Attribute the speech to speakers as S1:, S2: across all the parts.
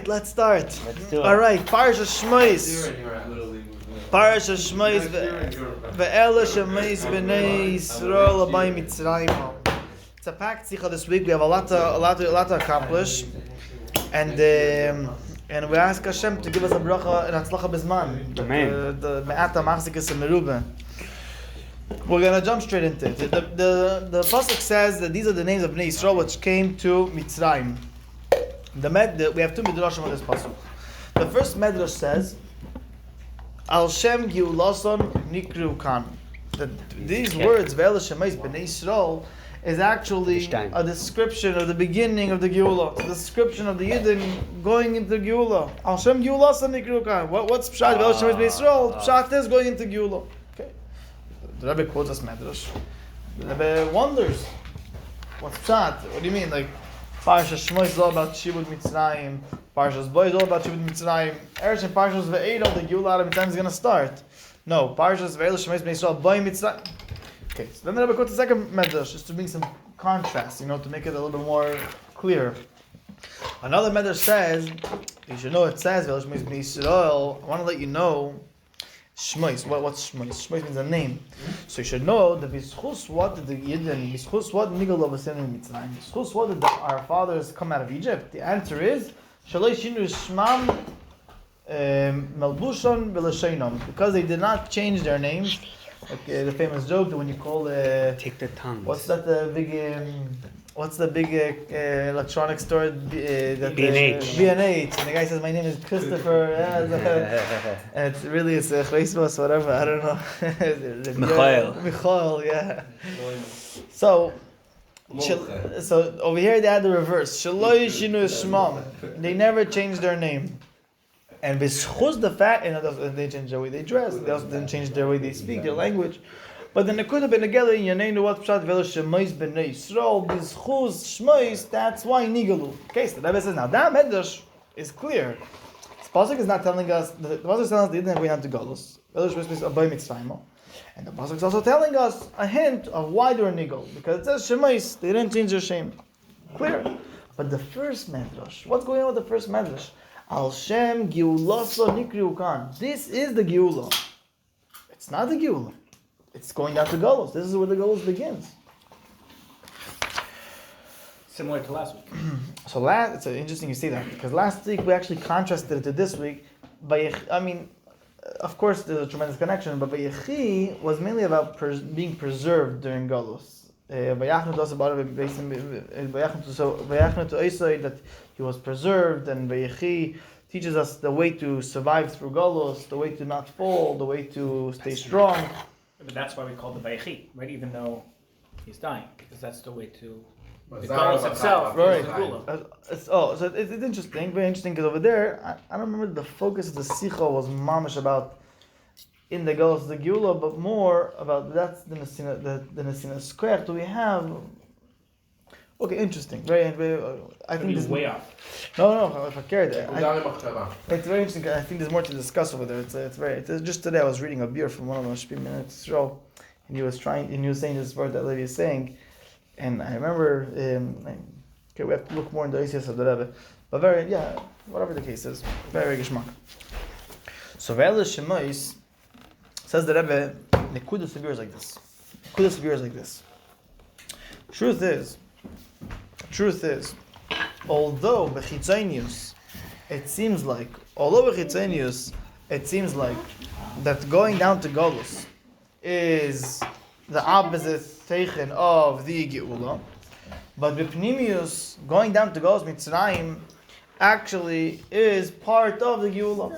S1: Let's start.
S2: Let's do it.
S1: All right, Parashat Shmois. Parashat Shmois ve'ela shemeis b'nei Yisrael abay Mitzrayim. It's a packed sikha this week. We have a lot to accomplish, and we ask Hashem to give us a bracha and atzlacha b'zman.
S2: Amen.
S1: The me'ata machzikas and merubah. We're gonna jump straight into it. The pasuk says that these are the names of Bnei Yisrael which came to Mitzrayim. We have two midrashim on this pasuk. The first midrash says, "Al Shem Geulason Nikru Kan." That these words, "Ve'el Shemeis Bnei Yisrael," is actually a description of the beginning of the geula. It's a description of the Yidden going into geula. Al Shem Geulason Nikru Kan. What's pshat? Ve'el Shemeis Bnei Yisrael. Pshat is going into geula. Okay. The Rebbe quotes us midrash. The Rebbe wonders, what's pshat? What do you mean, like? Parshas Shmois is all about Shibud Mitzrayim. Parshas Bo is all about Shibud Mitzrayim. Eresh and Parshas Ve'edah, the Geula out of Mitzrayim is going to start. No, Parshas Ve'edah Shmois Bnei Yisrael Bo Mitzrayim. Okay, so then the Rebbe quotes the second medrash, just to bring some contrast, to make it a little bit more clear. Another medrash says, you should know it says Ve'edah Shmois Bnei Yisrael. I want to let you know, Shmois, what's Shmois? Shmois means a name. So you should know that B'schus what did the Yidden, B'schus what Nigel of Asenim Mitzrayim, B'schus what did our fathers come out of Egypt? The answer is, Shaloi Shinu Shmam Melbushon B'Lasheinom, because they did not change their names. Like the famous joke that when you call
S2: take the tongue.
S1: What's that the big electronic store?
S2: B&H.
S1: B&H. And the guy says, "My name is Christopher." And it's Christmas, whatever. I don't know. Michael, yeah. So over here they had the reverse. Shaloi shinu shmam. They never changed their name. And b'schus the fact, and they changed the way they dress. They also didn't change the way they speak, their language. But the Nekuda ben Ageli, Yaneinu what pshat ve'el shemeis b'nei Yisrael b'schus shmeis. That's why nigalu. Okay, so the Rebbe says now that midrash is clear. The pasuk is not telling us. The pasuk is telling us they didn't go down to Galus. Ve'el shemeis means abay Mitzrayim. And the pasuk is also telling us a hint of why they were nigal, because it says shemeis. They didn't change their shame. Clear. But the first midrash, what's going on with the first midrash? Al Shem Geulaso Nikriu Kan. This is the geula. It's not the geula. It's going down to Galus. This is where the Galus begins.
S3: Similar to last week.
S1: So it's interesting you say that, because last week we actually contrasted it to this week. Of course there's a tremendous connection, but Vayechi was mainly about being preserved during Galus. Vayachnu does about it Vayachnu to Esai that he was preserved, and Vayechi teaches us the way to survive through Galus, the way to not fall, the way to stay strong.
S3: But that's why we call the Vayechi, right? Even though he's dying, because that's the way to the Galus itself.
S1: Right.
S3: So
S1: it's interesting, very interesting, because over there, I don't remember the focus of the Sikha was mamish about in the Galus the geula, but more about that's the Nesina Square. Do we have? Okay, interesting. Very. I think this
S3: way off.
S1: No, if I care there. It's very interesting. I think there's more to discuss over there. It's just today I was reading a beer from one of the Shpim minutes show, and he was saying this word that lady is saying, and I remember. Okay, we have to look more into the ICS of the Rebbe, but whatever the case is, very geschmack. So Ve'el Shemois says the Rebbe, Nekuda Sabir is like this. Truth is, although Bechitzonius, it seems like that going down to Galus is the opposite teichen of the geula, but B'pnimius, going down to Galus Mitzrayim, actually is part of the geula.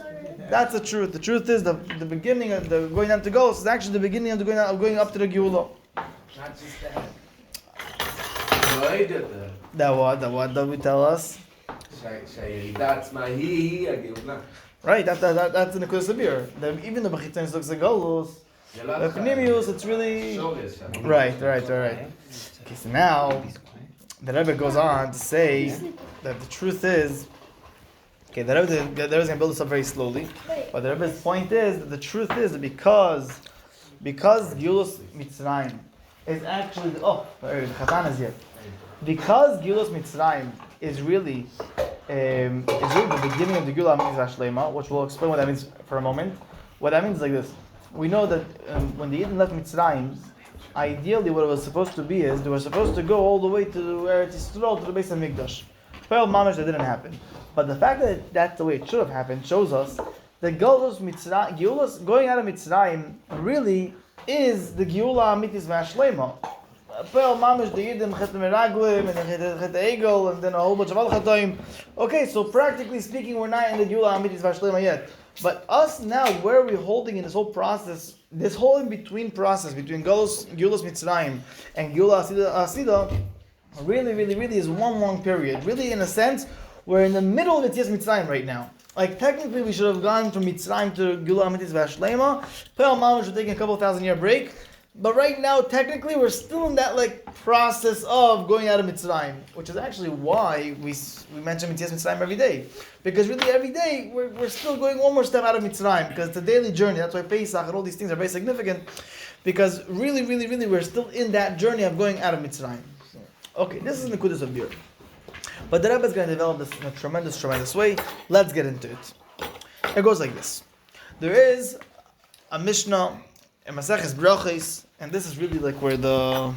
S1: That's the truth. The truth is the beginning of the going down to Galus is actually the beginning of the going up to the geula.
S4: Not just that.
S1: That what do we tell us?
S4: That's my he.
S1: Right, that's in the Kudas Sabir. Even the Bechitzonius looks like Galus, But Pnimius, it's really right. Okay, so now the Rebbe goes on to say that the truth is, okay, the Rebbe is going to build this up very slowly, but the Rebbe's point is that the truth is that because Galus Mitzrayim is actually the Chatan is here. Because Galus Mitzrayim is really the beginning of the geula midrash lema, which we'll explain what that means for a moment. What that means is like this: we know that when the Yidden left Mitzrayim, ideally what it was supposed to be is they were supposed to go all the way to Eretz Yisrael, to the base of Mikdash. Well, mamash, that didn't happen. But the fact that that's the way it should have happened shows us that Galus going out of Mitzrayim really is the geula mitzvah shlema. Well, mamash, the Yidden chet meraglim and chet egel and then a whole bunch of other chatoim. Okay, so practically speaking, we're not in the geula mitzvah shlema yet. But us now, where are we holding in this whole process, this whole in-between process between Galus Mitzrayim and Geula Asida, really is one long period. Really, in a sense, we're in the middle of Yetzias Mitzrayim right now. Like, technically, we should have gone from Mitzrayim to Geula Mitzvah Shlema. Pe'al Mamash, we're taking a couple 1,000-year break. But right now, technically, we're still in that process of going out of Mitzrayim, which is actually why we mention Yetzias Mitzrayim every day. Because really every day, we're still going one more step out of Mitzrayim, because it's a daily journey. That's why Pesach and all these things are very significant, because really, we're still in that journey of going out of Mitzrayim. Okay, this is the Nekudas of Beer. But the Rebbe is going to develop this in a tremendous way. Let's get into it. It goes like this. There is a Mishnah, a Maseches Brachos, and this is really where the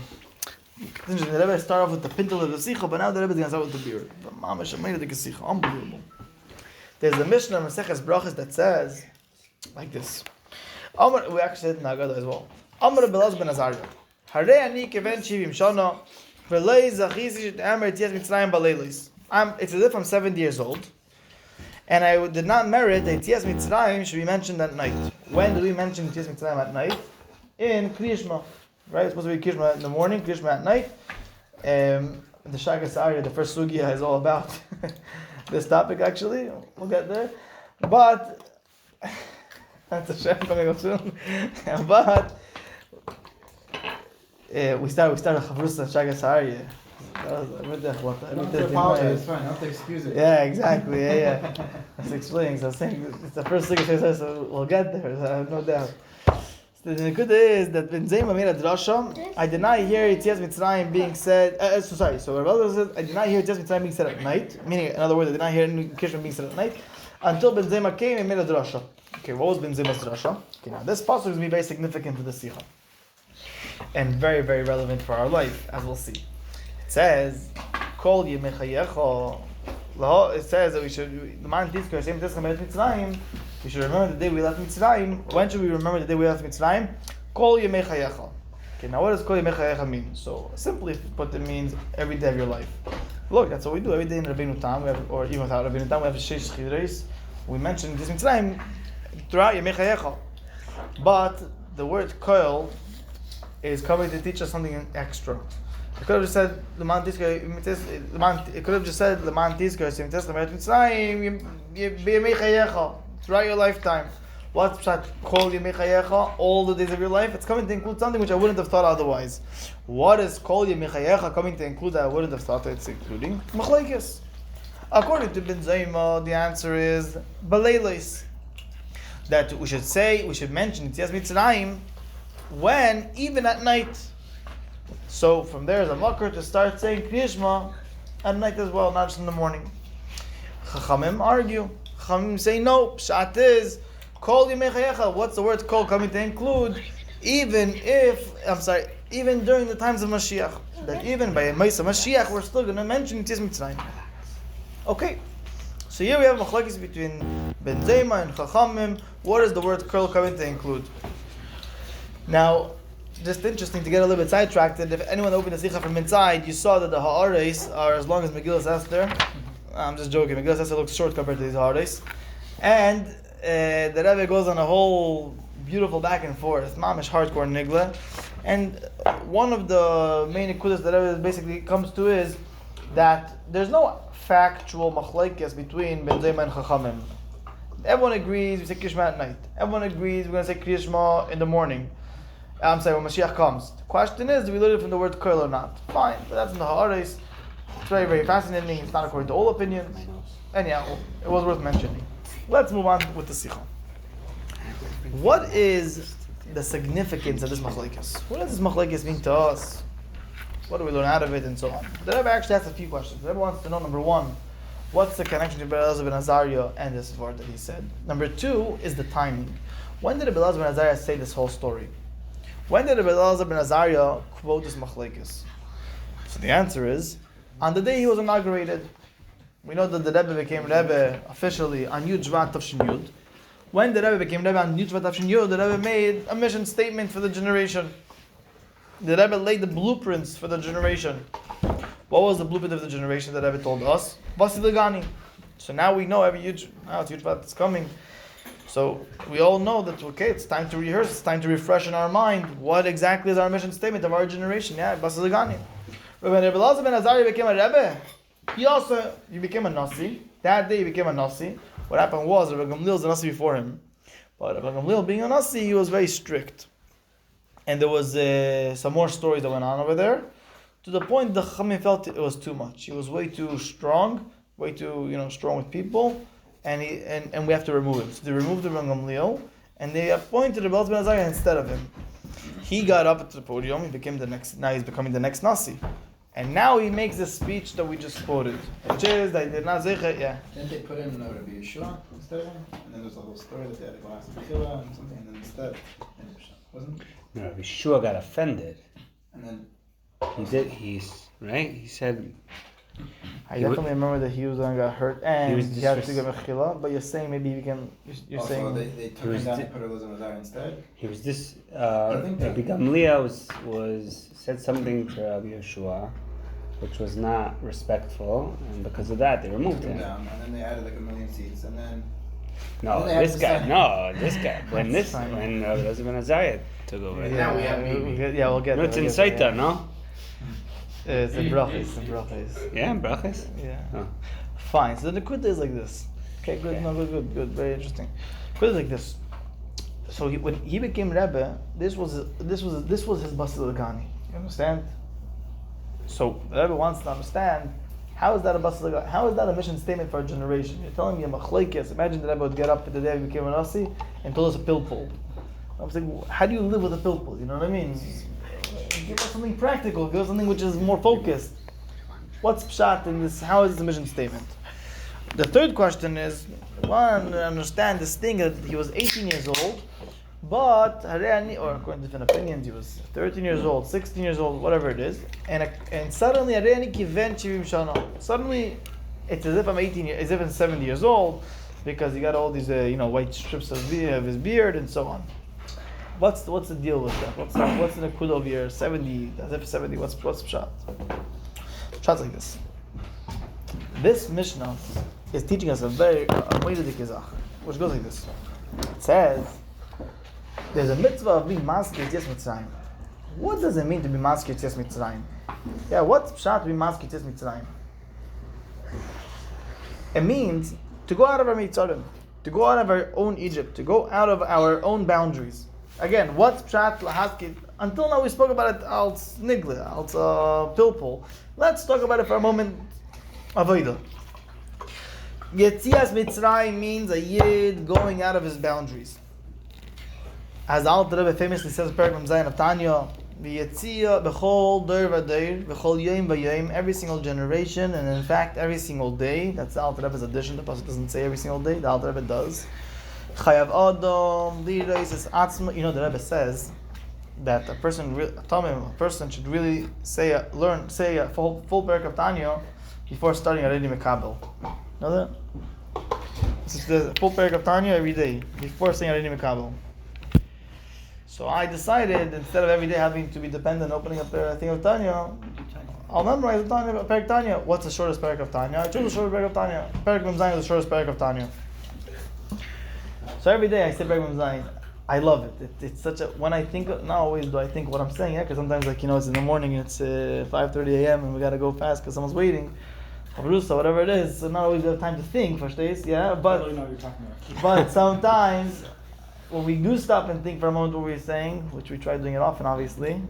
S1: Rebbe started off with the pintel of the Sicha, but now the Rebbe is going to start with the beer. The Mamash, the Sicha, unbelievable. There's a Mishnah, Maseches Brachos, that says like this. We actually said it in Haggadah as well. Amar Belaz ben Azariah. Harei ani keven shivim shana, v'lei zachisi she'amer Yetzias Mitzrayim b'leilos. It's as if I'm 70 years old, and I did not merit that Yetzias Mitzrayim should be mentioned at night. When do we mention Yetzias Mitzrayim at night? In Kriyishma, right? It's supposed to be Kriyishma in the morning, Kriyishma at night. The Shagas Arya, the first sugya, is all about this topic. Actually, we'll get there. But that's a chef coming up soon. But we started Chavrusa Shagas Arya.
S5: It's fine. I'll have to excuse it.
S1: Yeah, exactly. Yeah. That's explaining. So I was saying it's the first thing I say, so we'll get there. So I have no doubt. So the good is that when Zayma made a drasha, I did not hear Yetzias Mitzrayim being said. So Rabbi says I did not hear Yetzias Mitzrayim being said at night. Meaning, in other words, I did not hear Krishma being said at night until Ben Zayma came and made a drasha. Okay, what was Ben Zayma's drasha? Okay, now this pasuk is going to be very significant to the Sicha and very relevant for our life, as we'll see. It says, "Kol Yemechayecha." It says that we should the man Tizkar same Mitzrayim. We should remember the day we left Mitzrayim. When should we remember the day we left Mitzrayim? Kol Yemechayecha. Okay, now what does Kol Yemechayecha mean? So simply put, it means every day of your life. Look, that's what we do every day in Rabbeinu Tam. Or even without Rabbeinu Tam, we have Sheish Chidreis. We mention this Mitzrayim throughout Yemechayecha. But the word Kol is coming to teach us something extra. It could have just said Leman Tizkar. It could have just said Leman Tizkar Mitzrayim Yemechayecha throughout your lifetime. What's Pshat Kol Yemechayecha? All the days of your life. It's coming to include something which I wouldn't have thought otherwise. What is Kol Yemechayecha coming to include that I wouldn't have thought it's including? Machlekes. According to Ben Zayma, the answer is Baleilos. That we should mention Yetzias Mitzrayim when, even at night. So from there is a makar to start saying Kriyishma at night as well, not just in the morning. Chachamim argue. Chachamim say no. Pshat is Kol Yemechayecha. What's the word Kol coming to include? Even during the times of Moshiach. That even by Maisa Moshiach, we're still going to mention Yetzias Mitzrayim. Okay. So here we have machlokes between Ben Zayma and Chachamim. What is the word Kol coming to include? Now, just interesting to get a little bit sidetracked. If anyone opened the Sicha from inside, you saw that the Ha'ares are as long as Megillas Esther. I'm just joking. Megillas Esther looks short compared to these Ha'ares. And the Rebbe goes on a whole beautiful back and forth, mamish hardcore nigla. And one of the main ikudas that Rebbe basically comes to is that there's no factual machlekes between Ben Zayma and Chachamim. Everyone agrees we say Kriyishma at night. Everyone agrees we're going to say Kriyishma in the morning. I'm saying when Mashiach comes. The question is, do we learn it from the word koil or not? Fine, but that's in the Ha'aretz. It's very, very fascinating. It's not according to all opinions. Anyhow, it was worth mentioning. Let's move on with the Sikha. What is the significance of this machlekes? What does this machlekes mean to us? What do we learn out of it, and so on? The Rebbe actually has a few questions. The Rebbe wants to know, number one, what's the connection between Elazar ben Azariah and this word that he said? Number two is the timing. When did Elazar ben Azariah say this whole story? When did Elazar ben Azariah quote this machlekes? So the answer is, on the day he was inaugurated. We know that the Rebbe became Rebbe officially on Yud Shvat Tavshin Yud. When the Rebbe became Rebbe on Yud Shvat Tavshin Yud, the Rebbe made a mission statement for the generation. The Rebbe laid the blueprints for the generation. What was the blueprint of the generation that Rebbe told us? Basi Legani. So now we know every Yud, now it's Yud Shvat is coming. So we all know that, okay, it's time to rehearse, it's time to refresh in our mind what exactly is our mission statement of our generation. Yeah, Basi Legani. When Rebbe Elazar ben Azariah became a Rebbe, he became a Nasi. That day he became a Nasi. What happened was, Rebbe Gamliel was a Nasi before him. But Rebbe Gamliel being a Nasi, he was very strict. And there was some more stories that went on over there. To the point the Chachamim felt it was too much. He was way too strong, way too strong with people. And we have to remove him. So they removed Rebbe Gamliel, and they appointed Rebbe Elazar ben Azariah instead of him. He got up at the podium, now he's becoming the next Nasi. And now he makes this speech that we just quoted, which is that they're not zeichet. Yeah.
S5: Didn't they put in Rabbi Yeshua instead of him? And then there's a whole story that they had to go ask geula and something, and then instead, wasn't?
S2: No, Rabbi Shua got offended.
S5: And then
S2: He said.
S1: I definitely remember that he was the one who got hurt and he had to give a geula. But you're saying maybe he became. You're
S5: also,
S1: saying
S5: they took him down and put Elazar ben Azariah instead.
S2: He was this. Rabbi Gamliel was said something to Rabbi Yeshua, which was not respectful, and because of that, they removed him.
S5: Down, and then they added like 1 million seats, and then.
S2: This guy. When Elazar ben Azariah took over.
S4: Yeah, now we have
S1: we'll get.
S2: No, it's in Saita, no?
S1: It's in brachas.
S2: Yeah, in brachas.
S1: Yeah.
S2: Oh.
S1: Fine. So the Nekuda is like this. Okay, good. No, good. Very interesting. Nekuda is like this. So when he became Rebbe, this was his Basi Legani. You understand? So the Rebbe wants to understand, how is that a Basi Legani? How is that a mission statement for a generation? You're telling me a machlekes. Imagine the Rebbe would get up the day he became a Nasi and told us a pilpul. I'm saying, how do you live with a pilpul? You know what I mean? Give us something practical. Give us something which is more focused. What's pshat in this? How is this a mission statement? The third question is, one, understand this thing that he was 18 years old, but or according to different opinions, he was 13 years old, 16 years old, whatever it is, and suddenly suddenly it's as if I'm 18 years, as if I'm 70 years old, because he got all these white strips of his beard and so on. What's the deal with that? What's the nekuda of year 70? As if 70. What's pshat? Pshat's like this. This Mishnah is teaching us a way to the kizach, which goes like this. It says there's a mitzvah of being maskir ties Mitzrayim. What does it mean to be maskir ties Mitzrayim? Yeah, what's pshat to be maskir ties Mitzrayim? It means to go out of our Mitzrayim, to go out of our own Egypt, to go out of our own boundaries. Again, what's pshat lahaskit? Until now we spoke about it als nigle, als pilpul. Let's talk about it for a moment. Avodah. Yetzias Mitzrayim means a yid going out of his boundaries. As the Alter Rebbe famously says in Perek Zayin of Tanya, V'yetzia b'chol der v'der, b'chol yom v'yom, every single generation, and in fact every single day. That's the Alter Rebbe's addition. The pasuk doesn't say every single day. The Alter Rebbe does. Chayav Adam, Lirais is Atzma. You know, the Rebbe says that a person should really say a full Perek of Tanya before starting already Mekabel. Know that? This is the full Perek of Tanya every day before saying already Mekabel. So I decided, instead of every day having to be dependent on opening up a thing of Tanya, I'll memorize the Tanya, Perek Tanya. What's the shortest Perek of Tanya? I chose the shortest Perek of Tanya. Perek Zayin is the shortest Perek of Tanya. So every day I say Perek Zayin. I love it. It's such a, when I think, not always do I think what I'm saying, because sometimes it's in the morning and it's 5:30 a.m. and we got to go fast because someone's waiting. Whatever it is, so not always have time to think, but
S3: I don't know what you're talking about.
S1: But sometimes when we do stop and think for a moment what we're saying, which we try doing it often, obviously,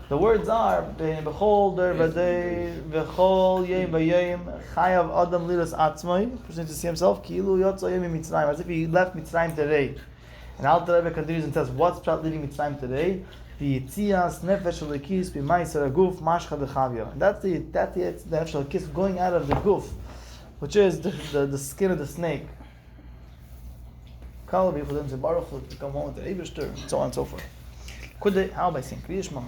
S1: the words are Bechol der badei v'chol yom v'yom chayav adam liras atzmai. Person needs to see himself ki'ilu yotza yom Mitzrayim, as if he left Mitzrayim today. And Alter Rebbe continues and says, what's Pshat leaving Mitzrayim today? The Yitzias nefesh alekis b'maiser aguf mashcha dechavya. And that's the nefesh alekis going out of the guf, which is the skin of the snake. Kal b'yichudim zebaruch to come home with the Eibishter, and so on and so forth. How by saying Kriya Shema?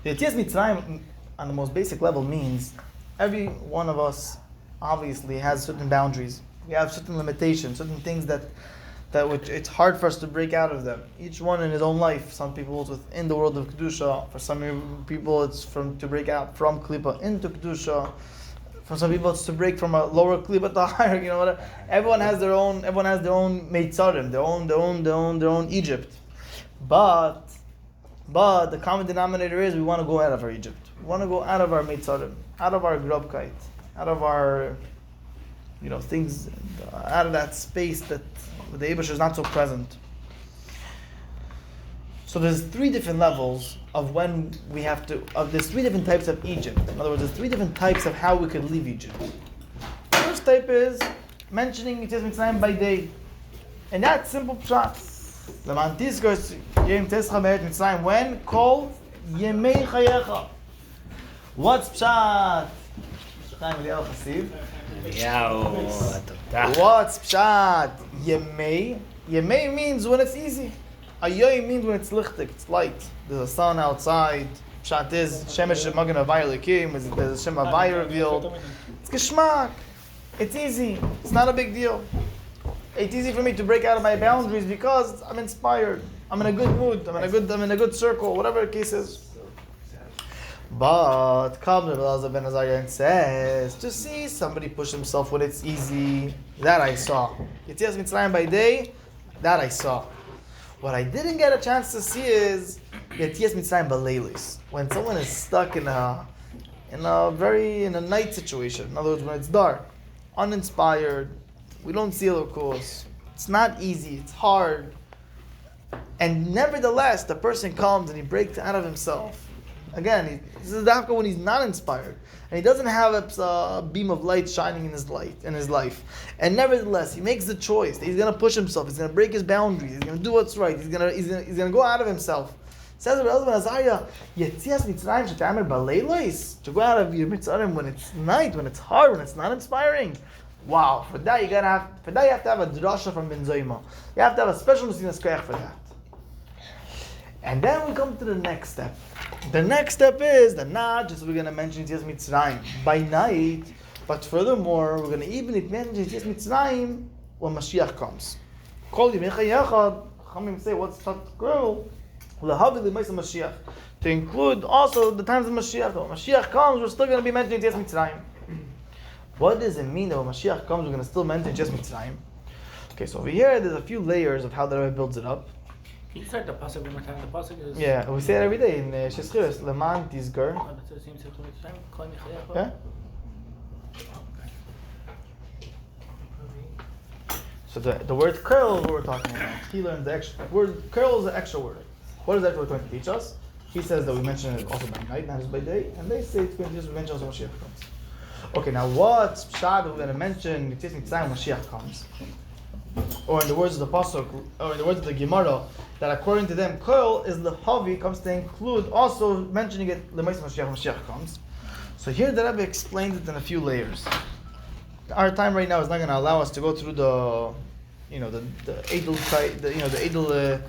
S1: The Yetzias Mitzrayim, on the most basic level, means every one of us obviously has certain boundaries. We have certain limitations, certain things that which it's hard for us to break out of them. Each one in his own life. Some people it's within the world of Kedusha. For some people it's to break out from Klippa into Kedusha. For some people it's to break from a lower Klippa to a higher. Whatever. Everyone has their own Mitzrayim, their own Egypt. But the common denominator is we want to go out of our Egypt. We want to go out of our Mitzrayim, out of our Grobkeit, out of our things, out of that space that the Eibush is not so present. So there's 3 different levels of when we have to. There's 3 different types of Egypt. In other words, there's 3 different types of how we could leave Egypt. The first type is mentioning Yetzias Mitzrayim by day, and that's simple pshat. Leman tizkor yom tescha me'eret Mitzrayim, when kol yemei chayecha. What's pshat? What's pshat? Yemei. Yemei means when it's easy. Ayoy means when it's lichtik, it's light. There's a sun outside. Pshat is shemesh magen avayir lekim. There's a shem avayir revealed. It's geschmack. It's easy. It's not a big deal. It's easy for me to break out of my boundaries because I'm inspired. I'm in a good mood. I'm in a good circle. Whatever the case is. But comes Rabbi Elazar ben Azariah and says, to see somebody push himself when it's easy, that I saw. Yetzias Mitzrayim by day, that I saw. What I didn't get a chance to see is Yetzias Mitzrayim b'leilis, when someone is stuck in a night situation. In other words, when it's dark, uninspired, we don't see a course. It's not easy. It's hard. And nevertheless, the person comes and he breaks out of himself. Again, this is dafka when he's not inspired, and he doesn't have a beam of light shining in his life. And nevertheless, he makes the choice that he's going to push himself. He's going to break his boundaries. He's going to do what's right. He's going to go out of himself. Says Rabbi Elazar ben Azariah, Yetzias Mitzrayim shetamer b'leilos, to go out of your Mitzrayim when it's night, when it's hard, when it's not inspiring. Wow, for that you have to have a drasha from Ben Zoyma. You have to have a special Mesinas Koyach for that. And then we come to the next step. The next step is that not just we're going to mention Yetzias Mitzrayim by night, but furthermore we're going to even mention Yetzias Mitzrayim when Mashiach comes. Kol yemei chayachad, Chachamim say, what's that girl? Lahavi l'maisa Mashiach. To include also the times of Mashiach. When Mashiach comes, we're still going to be mentioning Yetzias Mitzrayim. What does it mean that when Mashiach comes, we're going to still mention Yetzias Mitzrayim? Okay, so over here, there's a few layers of how the Rebbe builds it up.
S3: Can you start the pasuk one more time? The pasuk is...
S1: Yeah, we say it every day in Sheschiris, Leman Tizgar.
S3: Oh, that's the same time?
S1: Yeah? So the word curl is what we're talking about. He learned the extra word. Curl is the extra word. What is that word going to teach us? He says that we mention it also by night, not just by day, and they say it's going to just mention also Mashiach comes. Okay, now what's pshat we're going to mention Yetzias Mitzrayim when Mashiach comes? Or in the words of the pasuk, or in the words of the Gemara, that according to them, Kol is the Havi comes to include also mentioning it L'maisa Mashiach comes. So here the Rebbe explained it in a few layers. Our time right now is not going to allow us to go through the edel type, the edel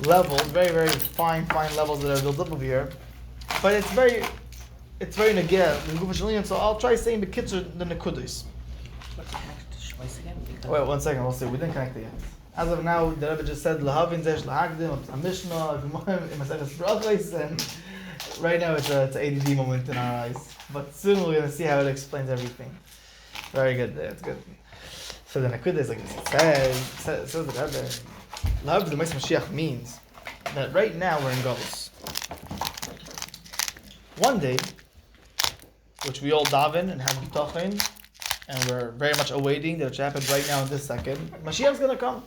S1: levels, very very fine levels that are built up over here. But it's very negeh. So I'll try saying the kitzur the nekudis. Wait 1 second, we'll see. We didn't connect it yet. As of now, the Rebbe just said Lahavin Zesh Lahagdim, a Mishnah, and right now it's an ADD moment in our eyes. But soon we're going to see how it explains everything. Very good. That's good. So the Nakuda is like this. It says the Rebbe, Lahav the Mashiach means that right now we're in Galus. One day, which we all daven and have bitachon, and we're very much awaiting that it should happen right now in this second. Mashiach's gonna come.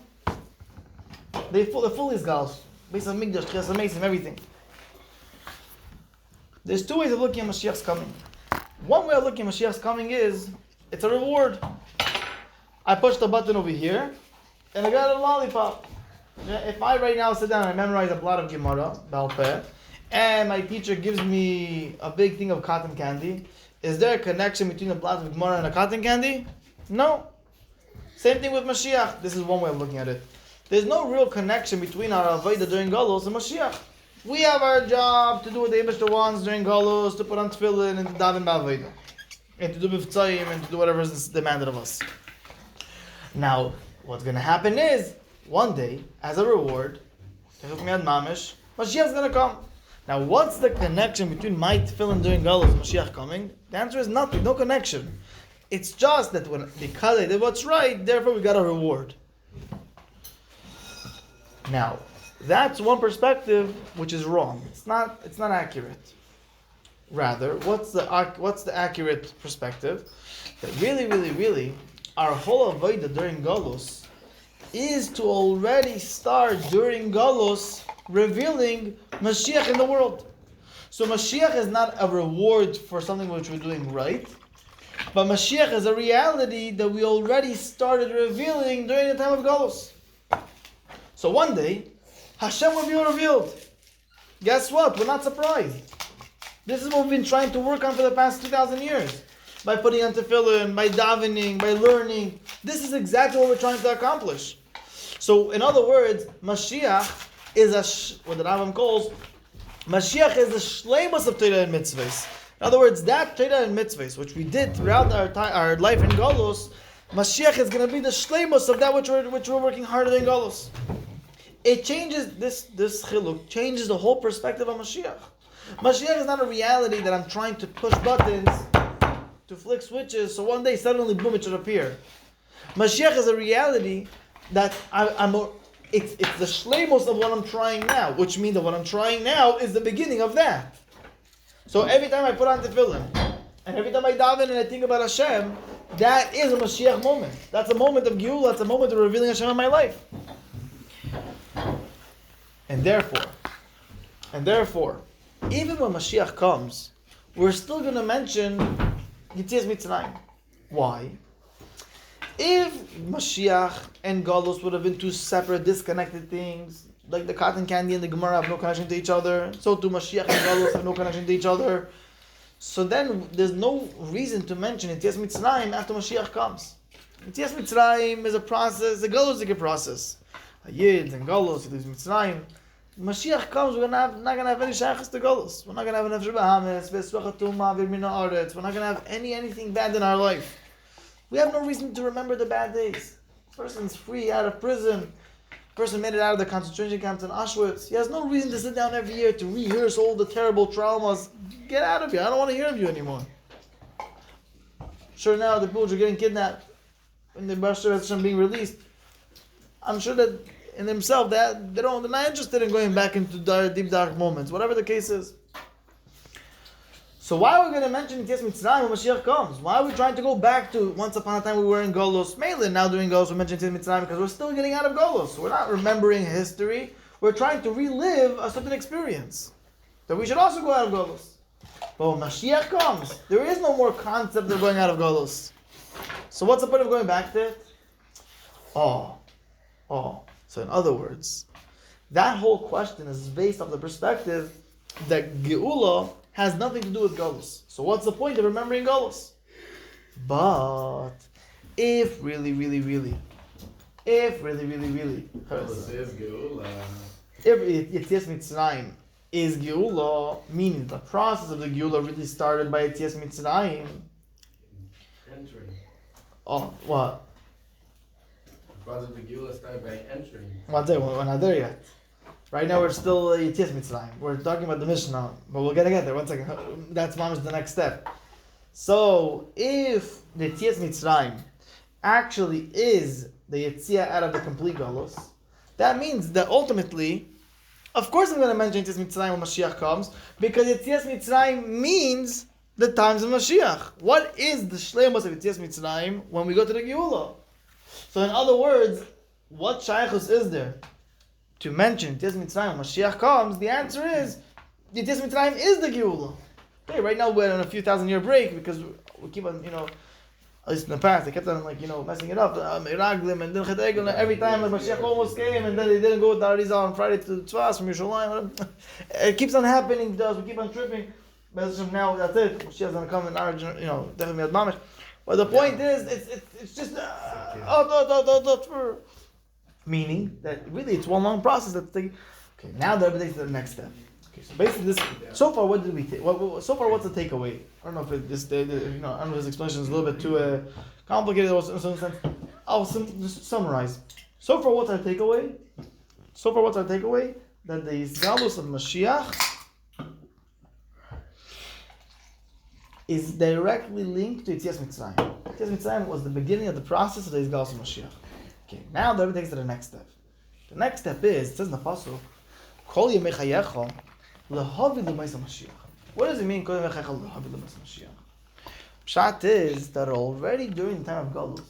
S1: The full is Galus. Based on midrash, Chesed, everything. There's two ways of looking at Mashiach's coming. One way of looking at Mashiach's coming is, it's a reward. I push the button over here, and I got a lollipop. If I right now sit down and I memorize a lot of Gemara, Baal Peh, and my teacher gives me a big thing of cotton candy, is there a connection between a blot of Gemara and a cotton candy? No. Same thing with Mashiach. This is one way of looking at it. There's no real connection between our Avodah during Galus and Mashiach. We have our job to do what the Eibishter wants during Galus, to put on tefillin and to daven b'Avodah, and to do Mitzrayim and to do whatever is demanded of us. Now, what's going to happen is, one day, as a reward, Mashiach's going to come. Now, what's the connection between my tefillin during Galus and Mashiach coming? The answer is nothing, no connection. It's just that because I did what's right, therefore we got a reward. Now, that's one perspective which is wrong. It's not accurate. Rather, what's the accurate perspective? That really, our whole avodah during Galus is to already start during Galus revealing Mashiach in the world. So Mashiach is not a reward for something which we're doing right, but Mashiach is a reality that we already started revealing during the time of Galus. So one day, Hashem will be revealed. Guess what? We're not surprised. This is what we've been trying to work on for the past 2,000 years. By putting on tefillin, by davening, by learning. This is exactly what we're trying to accomplish. So, in other words, Mashiach is what the Rambam calls, Mashiach is the shleimus of Torah and mitzvahs. In other words, that Torah and mitzvahs, which we did throughout our life in Galus, Mashiach is going to be the shleimus of that which we're working harder in Galus. It changes, this chiluk changes the whole perspective of Mashiach. Mashiach is not a reality that I'm trying to push buttons, to flick switches, so one day suddenly, boom, it should appear. Mashiach is a reality that it's the shleimus of what I'm trying now, which means that what I'm trying now is the beginning of that. So every time I put on tefillin, and every time I daven and I think about Hashem, that is a Mashiach moment. That's a moment of geula, that's a moment of revealing Hashem in my life. And therefore, even when Mashiach comes, we're still going to mention Yetzias Mitzrayim. Why? If Mashiach and Galus would have been two separate, disconnected things, like the cotton candy and the Gemara have no connection to each other, so too Mashiach and Galus have no connection to each other, so then there's no reason to mention Yetzias Mitzrayim after Mashiach comes. Yetzias Mitzrayim is a process, the Galus is a process. Yid and Galus, Yetzias Mitzrayim. Mashiach comes, we're not going to have any shaykhs to Galus. We're not going to have enough Bahamas, we're not going to have anything bad in our life. We have no reason to remember the bad days. Person's free out of prison. Person made it out of the concentration camps in Auschwitz. He has no reason to sit down every year to rehearse all the terrible traumas. Get out of here. I don't want to hear of you anymore. Sure, now the people are getting kidnapped and the Bashar Hashem being released. I'm sure that in themselves that they're not interested in going back into deep dark moments, whatever the case is. So why are we going to mention Yetzias Mitzrayim when Mashiach comes? Why are we trying to go back to once upon a time we were in Galus? Mainly now during Galus we mention Yetzias Mitzrayim because we're still getting out of Galus. We're not remembering history. We're trying to relive a certain experience. That we should also go out of Galus. But when Mashiach comes, there is no more concept of going out of Galus. So what's the point of going back to it? So in other words, that whole question is based on the perspective that geula has nothing to do with Galus. So what's the point of remembering Galus? But if really if Yetzias Mitzrayim is geula, meaning the process of the geula really started by Yetzias Mitzrayim.
S4: Entering.
S1: Oh, what?
S4: The process of the geula started by entering.
S1: We're not there yet. Right now we're still Yetzias Mitzrayim. We're talking about the Mishnah, but we're gonna get there. 1 second. That's mama's the next step. So if the Yetzias Mitzrayim actually is the Yetzia out of the complete Galus, that means that ultimately, of course I'm going to mention Yetzias Mitzrayim when Mashiach comes, because Yetzias Mitzrayim means the times of Mashiach. What is the shleimus of Yetzias Mitzrayim when we go to the geula? So in other words, what shaykhus is there to mention Yetzias Mitzrayim when Mashiach comes? The answer is Yetzias Mitzrayim is the geula. Okay, right now we're on a few thousand-year break because we keep on, at least in the past, they kept on messing it up. Meraglim and Dilchet Egel, every time like Mashiach almost came and then they didn't go with the Arizal on Friday to the Tzvas from Yerushalayim. It keeps on happening to us. We keep on tripping. Now that's it. Mashiach's going to come in our, definitely at Mamish. But the point is, it's just meaning that really it's one long process. That's taking. Okay, now they're taking to the next step. Okay, so basically this. So far, what did we take? So far, what's the takeaway? I don't know if I don't know his explanation is a little bit too complicated or in some sense. I'll just summarize. So far, what's our takeaway? That the Galus of Moshiach is directly linked to Yetzias Mitzrayim. Yetzias Mitzrayim was the beginning of the process of the Galus of Moshiach. Okay, now the Rebbe takes to the next step. The next step is, it says in the Pasuk, Kol Yemei Chayecha Lehavi L'Maisa Mashiach. What does it mean, Kol Yemei Chayecha Lehavi L'Maisa Mashiach? Pshat is that already during the time of Galus,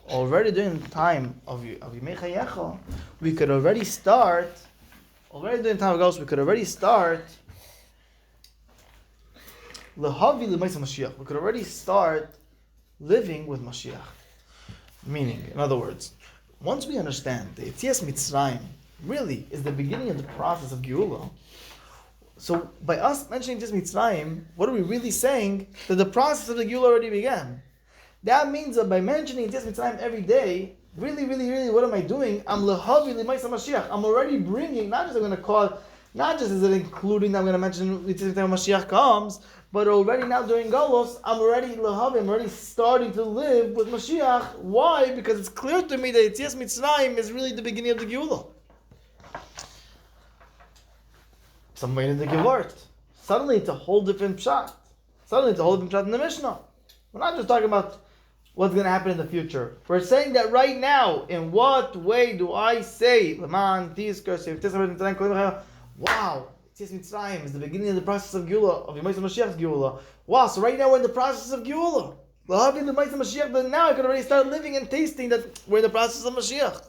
S1: already during the time of Yemei Chayecha, we could already start Lehavi L'Maisa Mashiach. We could already start living with Mashiach. Meaning, in other words, once we understand that Yetzias Mitzrayim really is the beginning of the process of geula, so by us mentioning Yetzias Mitzrayim, what are we really saying? That the process of the geula already began. That means that by mentioning Yetzias Mitzrayim every day, really, what am I doing? I'm Lehavi L'Maisa Mashiach. I'm already bringing, not just is it including that I'm going to mention Yetzias Mitzrayim when Mashiach comes, but already now during Galus, I'm already starting to live with Mashiach. Why? Because it's clear to me that Yetzias Mitzrayim is really the beginning of the geula. Some way in the Gevart. Suddenly it's a whole different pshat. In the Mishnah. We're not just talking about what's going to happen in the future. We're saying that right now, in what way do I say, wow, Yetzias Mitzrayim is the beginning of the process of geula, of Yemais Mashiach's geula. Wow, so right now we're in the process of geula. But now I can already start living and tasting that we're in the process of Mashiach.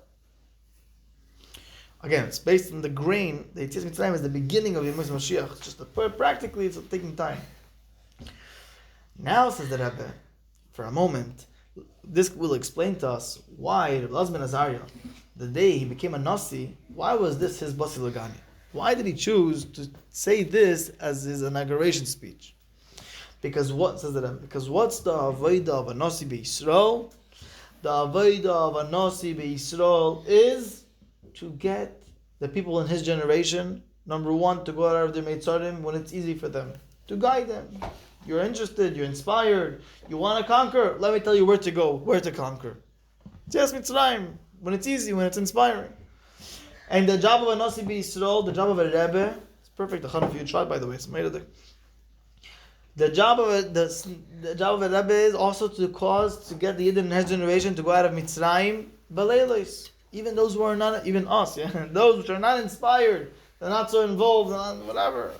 S1: Again, it's based on the grain. The Yetzias Mitzrayim is the beginning of Yemais Mashiach. It's just practically, it's taking time. Now, says the Rebbe, for a moment, this will explain to us why Reb Elazar ben Azariah, the day he became a Nasi, why was this his Basi Lagani? Why did he choose to say this as his inauguration speech? Because what's the avodah of a Nasi B'Yisrael? The avodah of a Nasi B'Yisrael is to get the people in his generation, number one, to go out of their Mitzrayim when it's easy for them, to guide them. You're interested, you're inspired, you want to conquer, let me tell you where to go, where to conquer. Yetzias Mitzrayim, when it's easy, when it's inspiring. And the job of a Nasi B'Yisrael, the job of a Rebbe, it's perfect, the Chana for you tried, by the way, it's made of it. The job of a Rebbe is also to get the Yidden in his generation to go out of Mitzrayim, Baleilos. Even those who are not, even us, those which are not inspired, they're not so involved, whatever.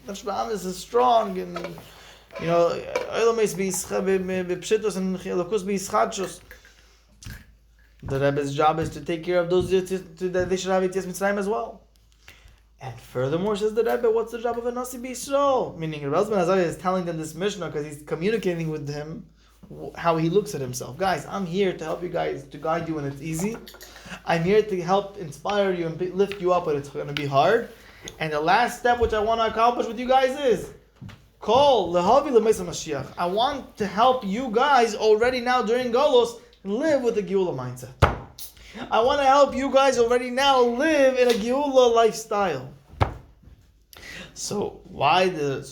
S1: Nefesh is strong, and the Rebbe's job is to take care of those that they should have Yetzias Mitzrayim as well. And furthermore, says the Rebbe, what's the job of a Nasi B'Yisrael? Meaning, Reb Elazar ben Azariah is telling them this Mishnah because he's communicating with him how he looks at himself. Guys, I'm here to help you guys, to guide you when it's easy. I'm here to help inspire you and lift you up when it's going to be hard. And the last step which I want to accomplish with you guys is Kol Lehavi L'Maisa Mashiach. I want to help you guys already now during Galus live with a geula mindset. I want to help you guys already now live in a geula lifestyle. So to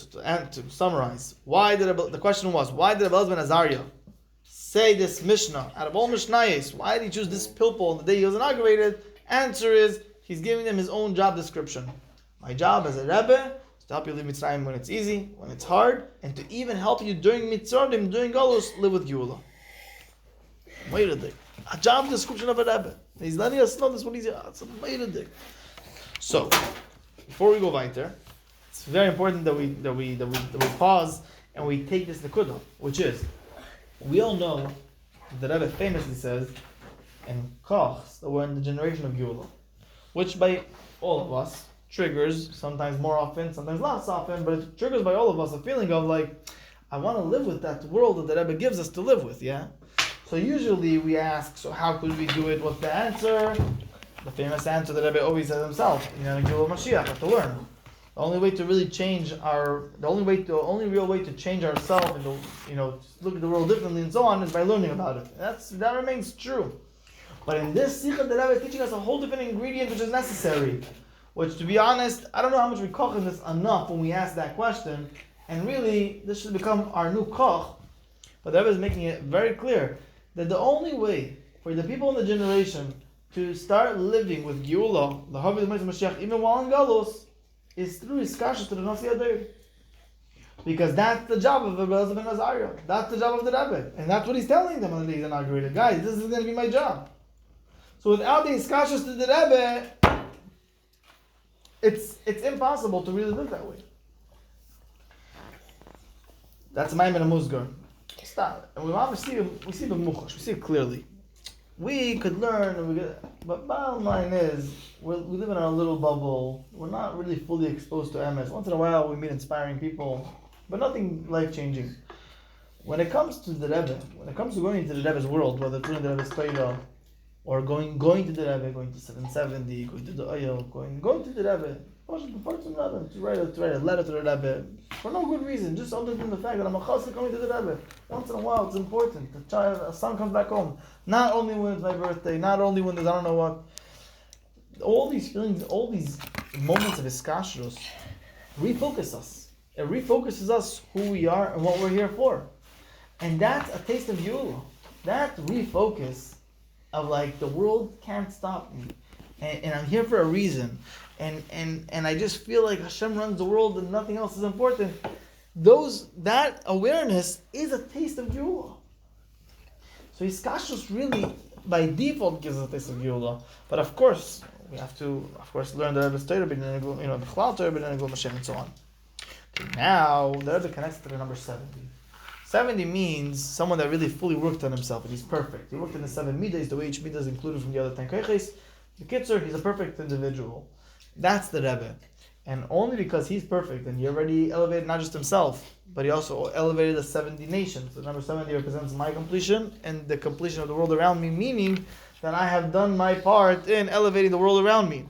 S1: summarize, the question was, why did Reb Elazar ben Azariah say this Mishnah out of all Mishnayos? Why did he choose this pilpul on the day he was inaugurated? Answer is, he's giving them his own job description. My job as a Rebbe is to help you live Mitzrayim when it's easy, when it's hard, and to even help you during Mitzrayim, during Galus, live with geula. Wait a day. A job description of a Rebbe. He's letting us know this what he's. It's a meidadik. So, before we go weiter, it's very important that we pause and we take this nekudah, which is, we all know, the Rebbe famously says, in Kochs, that we're in the generation of geula, which by all of us triggers, sometimes more often, sometimes less often, but it triggers by all of us a feeling of like, I want to live with that world that the Rebbe gives us to live with, yeah? So usually we ask, so how could we do it? What's the answer? The famous answer that Rebbe always says himself, geula Moshiach, have to learn. The only way to really change the only real way to change ourselves and look at the world differently and so on is by learning about it. That remains true. But in this Sikha, the Rebbe is teaching us a whole different ingredient which is necessary. Which, to be honest, I don't know how much we koch in this enough when we ask that question. And really, this should become our new koch. But the Rebbe is making it very clear that the only way for the people in the generation to start living with geula, the Havil Moshiach, even while in Galus, is through iskashus to the Nasi Adayr. Because that's the job of Rebbe ben Azariah. That's the job of the Rebbe. And that's what he's telling them when he's inaugurated. Guys, this is going to be my job. So without the iskashus to the Rebbe, it's impossible to really live that way. That's my Musgar. Stop. And we see the muchash. We see it clearly. We could learn, but bottom line is, we live in our little bubble. We're not really fully exposed to MS. Once in a while, we meet inspiring people, but nothing life-changing. When it comes to the Rebbe, when it comes to going into the Rebbe's world, whether it's learning the Rebbe's Torah, or going to the Rebbe, going to 770, going to the oil, going to the Rebbe, to write a letter to the Rebbe, for no good reason, just other than the fact that I'm a chassid coming to the Rebbe. Once in a while, it's important. A son comes back home. Not only when it's my birthday, not only when there's I don't know what. All these feelings, all these moments of iskashrus refocus us. It refocuses us who we are and what we're here for. And that's a taste of geula. That refocus of like, the world can't stop me. And I'm here for a reason. And I just feel like Hashem runs the world and nothing else is important. That awareness is a taste of geula. So iskashus really, by default, gives us a taste of geula. But of course, we have to, learn the Rebbe's Torah, the Chlal Torah, Moshiach, and so on. Now, the Rebbe connects to the number 70. 70 means someone that really fully worked on himself, and he's perfect. He worked in the 7 midas, the way each midah is included from the other 10 koiches. The Kitzur, he's a perfect individual. That's the Rebbe. And only because he's perfect, and he already elevated not just himself, but he also elevated the 70 nations. The number 70 represents my completion and the completion of the world around me, meaning that I have done my part in elevating the world around me.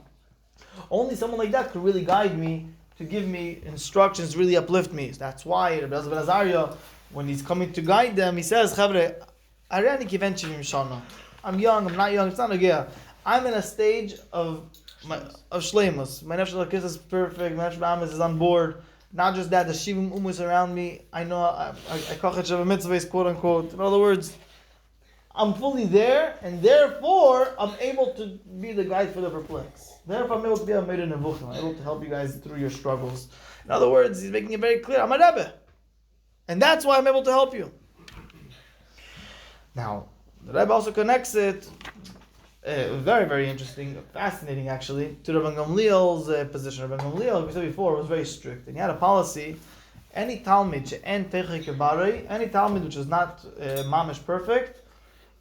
S1: Only someone like that could really guide me, to give me instructions, really uplift me. That's why Rebbe ben Azariah, when he's coming to guide them, he says, Chavre, I'm young, I'm not young, it's not a geah. I'm in a stage of shleimus. My nefesh l'kis is perfect. My nefesh b'amis is on board. Not just that, the shivim umus around me. I know I koch et sheva mitzvahs, quote unquote. In other words, I'm fully there, and therefore I'm able to be the guide for the perplexed. Therefore, I'm able to be a meirin nevuchim. I'm able to help you guys through your struggles. In other words, he's making it very clear. I'm a Rebbe, and that's why I'm able to help you. Now, the Rebbe also connects it. Very, very interesting, fascinating actually, to Rabban Gamliel's position. Rabban Gamliel, like we said before, was very strict. And he had a policy, any Talmud, any Talmud which is not mamish perfect,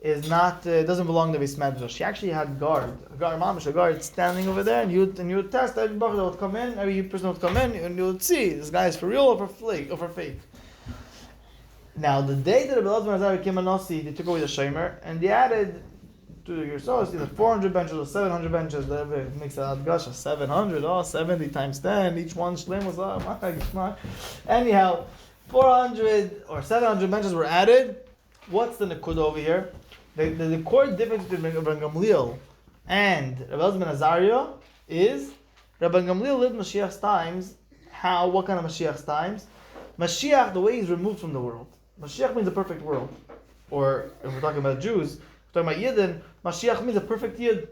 S1: is not doesn't belong to his midrash. He actually had a guard standing over there, and you would test every baruch that would come in, every person would come in, and you would see, this guy is for real or for fake. Now, the day that Rebbe ben Azariah became a Nasi, they took away the Shomer, and they added to your source, either 400 benches or 700 benches. The Rebbe makes a gosh, 700, 70 times 10, each one shleim was, my God. Anyhow, 400 or 700 benches were added. What's the nekud over here? The core difference between Rabban Gamliel and Rebbe ben Azariah is Rabban Gamliel lived Mashiach's times. What kind of Mashiach's times? Mashiach, the way he's removed from the world. Mashiach means a perfect world. Or, if we're talking about Jews, talking about Yidden, Mashiach means a perfect Yid.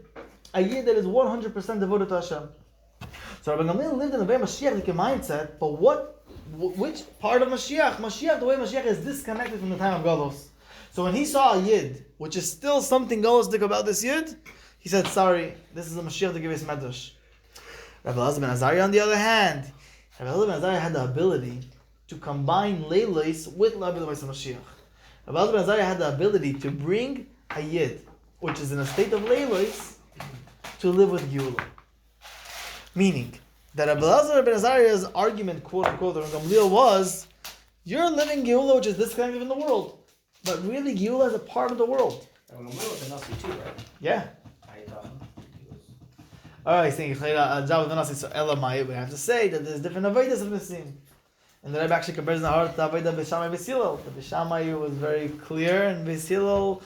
S1: A Yid that is 100% devoted to Hashem. So Rabban Gamliel lived in a very Mashiach-like mindset, but which part of Mashiach? Mashiach, the way Mashiach is disconnected from the time of Galus. So when he saw a Yid, which is still something Galusdik about this Yid, he said, sorry, this is a Mashiach to give his midrash. Rabbi ben Azariah, on the other hand, Rabbi ben Azariah had the ability to combine Leilos with Labi L'Mais Mashiach. Rabbi Elazar ben Azariah had the ability to bring a Yid, which is in a state of Leilos, to live with geula. Meaning that Rabbi Elazar ben Azariah's argument, quote unquote, on Gamliel was, you're living geula which is disconnected from the world. But really, geula is a part of the world.
S3: And Gamliel was a Nasi too, right?
S1: Yeah. Alright, he's saying, we have to say that there's different avodas of Nisim. And the Rebbe actually compares the heart to avodah Beishamai Beisilol. The Beishamai was very clear, and Beisilol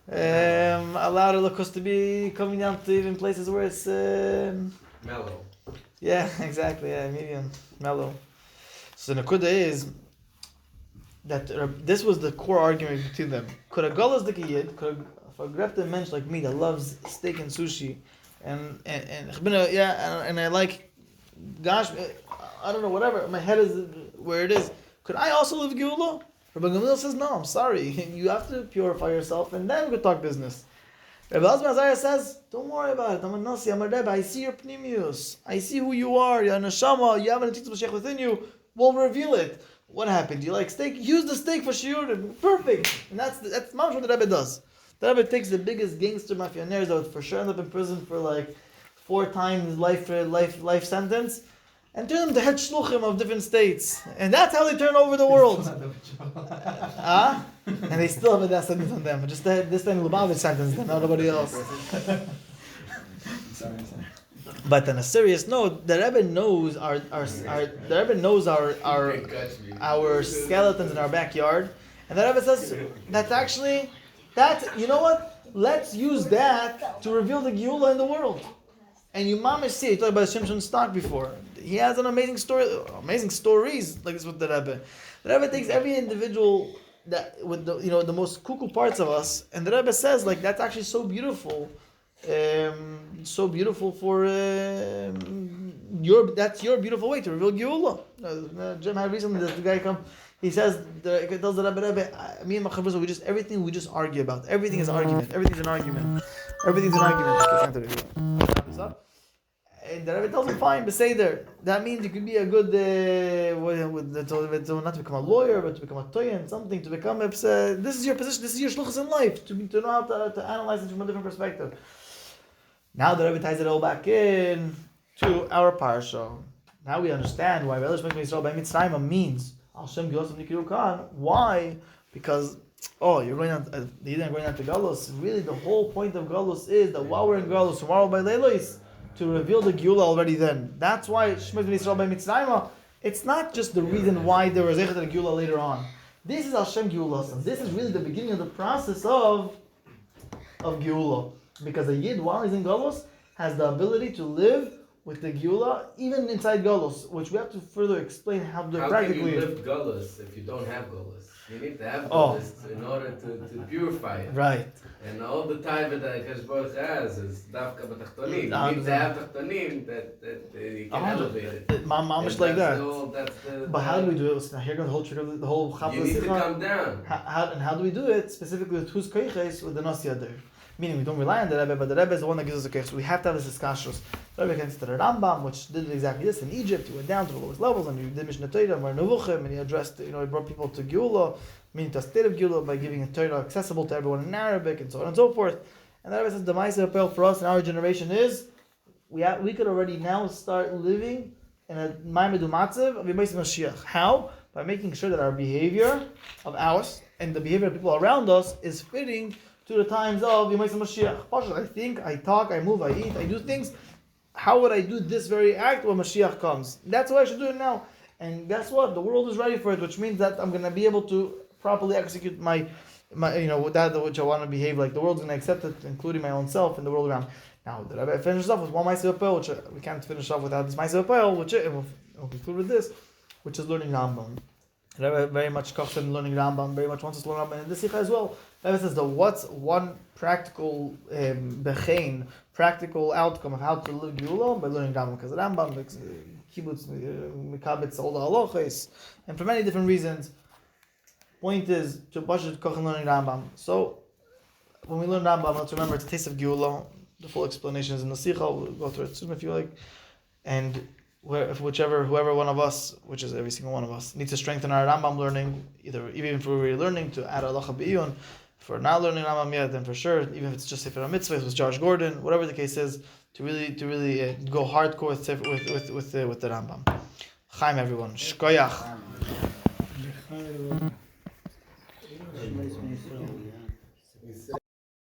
S1: allowed Elokus to be coming down to even places where it's
S4: Mellow.
S1: yeah, exactly, yeah, medium, mellow. So the Nakuda is that this was the core argument between them. Could a Galus the Yid, if a grefted mensch like me that loves steak and sushi, and I like, gosh, I don't know, whatever, my head is where it is, could I also live geula? Rabbi Gamliel says, no, I'm sorry, you have to purify yourself and then we could talk business. Rabbi Elazar ben Azariah says, don't worry about it, I'm a Nasi, I'm a Rebbe, I see your pnimius, I see who you are, you're a neshama, you have an Tzitz Moshiach within you, we'll reveal it. What happened? Do you like steak? Use the steak for shiurim. Perfect. And that's much what the Rebbe does. The Rebbe takes the biggest gangster mafionaires that would for sure end up in prison for like 4 times life sentence, and turn them to head shluchim of different states. And that's how they turn over the world. And they still have a death sentence on them. Just this time Lubavitch sentenced them, not nobody else.
S5: Sorry.
S1: But on a serious note, the Rebbe knows our skeletons in our backyard, and the Rebbe says you know what? Let's use that to reveal the geula in the world. And you mamish see, you talked about Shimshon Stock before. He has an amazing stories like this with the Rebbe. The Rebbe takes every individual that with the most cuckoo parts of us, and the Rebbe says like that's actually so beautiful. So beautiful for that's your beautiful way to reveal geula. Jim had recently this guy come. He says he tells the Rebbe, me and my chavrusa, we just argue about. Everything is argument. Everything's an argument. And the Rebbe tells him, fine, but say there. That means you could be a good not to become a lawyer, but to become a toyan, something to become. This is your position. This is your shluchus in life to know how to analyze it from a different perspective. Now the Rebbe ties it all back in to our parsha. Now we understand why Velish Mekme Yisrael by Mitzrayim means Hashem Gilos Nikiru Khan. Why? Because you're going on to Galus. Really, the whole point of Galus is that while we're in Galus, tomorrow by Leilos, to reveal the geula already then. That's why Shemot Yisrael by Mitzrayim. It's not just the reason why there was Echet geula later on. This is Hashem Geulas, and this is really the beginning of the process of geula. Because a Yid, while he's in Galus, has the ability to live with the geula, even inside Galus, which we have to further explain how to do it practically.
S4: How can you live Galus if you don't have Galus? You need to have Galus in order to purify it.
S1: Right.
S4: And all the time that Hakadosh Baruch has is dafka b'tachtonim. You need to have tachtonim that you can elevate it.
S1: Mamish like that. But how do we do it? Now here comes the whole trigger, the whole chapter.
S4: You need to come down.
S1: How do we do it? Specifically with whose koiches with the Nasi Adar. Meaning we don't rely on the Rebbe, but the Rebbe is the one that gives us the koich. So we have to have this discussion. The Rebbe came to the Rambam, which did exactly this in Egypt. He went down to the lowest levels and he did Mishnah Torah, and Nevuchim, and he addressed, he brought people to geula, meaning to a state of geula by giving a Torah accessible to everyone in Arabic and so on and so forth. And the Rebbe says the Ma'aseh appeal for us in our generation is we could already now start living in a Ma'amedu Matzav of Yemais Mashiach. How? By making sure that our behavior of ours and the behavior of people around us is fitting to the times of Yemais Mashiach. I think, I talk, I move, I eat, I do things. How would I do this very act when Mashiach comes? That's why I should do it now. And guess what? The world is ready for it, which means that I'm going to be able to properly execute my that which I want to behave like. The world's going to accept it, including my own self and the world around. Now, the Rebbe finishes off with one Ma'aseh Apel, which we can't finish off without this Ma'aseh Apel, which we'll conclude with this, which is learning Rambam. The Rebbe very much talks in learning Rambam, very much wants us to learn Rambam in this Sikha as well. The Rebbe says what's one practical practical outcome of how to live geula by learning Rambam, because Rambam kibbutz mikabetz all the halachos, and for many different reasons. Point is to Bashar Kochen learning Rambam. So when we learn Rambam, let's remember it's a taste of geula. The full explanation is in the Sikha. We'll go through it soon if you like. And whoever one of us, which is every single one of us, needs to strengthen our Rambam learning, even if we're learning to add halacha b'iyun. If we're not learning Rambam yet, then for sure, even if it's just Sefer HaMitzvah, it was Josh Gordon, whatever the case is, to really go hardcore with the Rambam. Chaim, everyone. Shkoyach.